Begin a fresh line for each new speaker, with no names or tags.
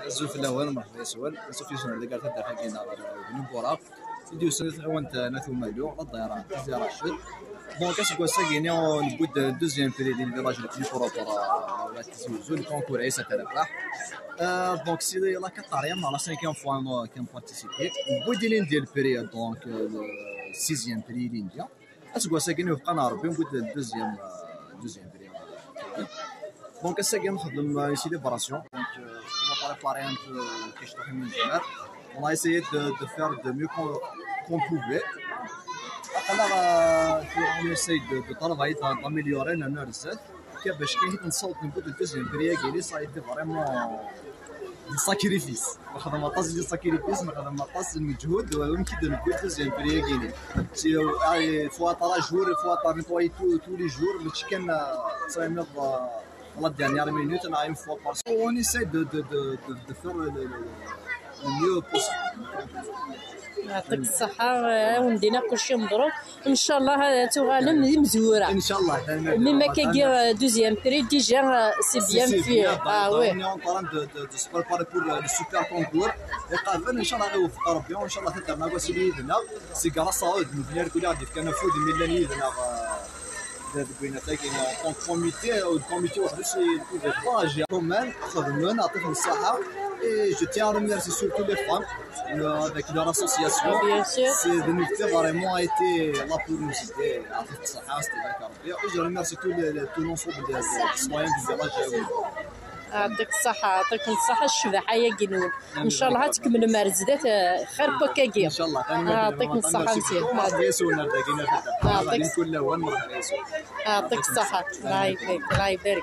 الزوف الاول مرحبا يسول نسوف يسون اللي قالت هذا حقنا بنبورا فيديو سنه وانت ناثو مالو الضيران تزير راشد بون كاسكو ساكيني نبود دوزيام بري ديال الفيلاج اللي بروبورا ولا تزوزو الكونكور عيسى تربح دونك سي لا كاتاريام لا سانكيام فوا كان بارتيسيبي نبود ديال بري دونك سيزيام بري لينديا اسكو ساكيني وبقى ربي نبود دوزيام بري دونك ساكي نخدم اي سيليبراسيون دونك on va préparer un peu quelque chose de général. On a essayé de faire de mieux qu'on pouvait. Alors, on essaye de travailler, d'améliorer notre recette. باش كي نصوت نبدا الدوزيام بري كاين ça a été vraiment un sacrifice. نخدم طاس ديال الساكريفيس نخدم طاس المجهود ويمكن نبدا الدوزيام بري كاين. فوا طرا جور فوا طرا نتواي تو لي جور ماشي كان تصايب la dernière minute, on a une fois par semaine. On essaie de faire le mieux possible.
يعطيك الصحة وندينا كلشي مبروك إن شاء الله تغالم مزورة
إن شاء الله.
ميما كي دوزيام بري ديجا سي بيان فيه.
وي. On est en train de se préparer pour le super concours. قابل إن شاء الله يوفق ربي وإن شاء الله تقدر نقول سيدي يدنا سي كراس عود نبني كل واحد كان فود مليون يدنا en comité aussi domaine نعطيهم الصحة et je tiens à remercier surtout les femmes avec leur association. C'est de nous faire vraiment été là pour nous aider à faire الصحة et je remercie tout l'ensemble des citoyens du village.
يعطيك الصحة يعطيكم الصحة الشباحة يا جنون إن شاء الله تكمل مرزدات خير بكاكي.
إن شاء الله.
يعطيكم الصحة مسير. يعطيك
كل وين مرحبا.
يعطيك الصحة الله يبارك الله يبارك.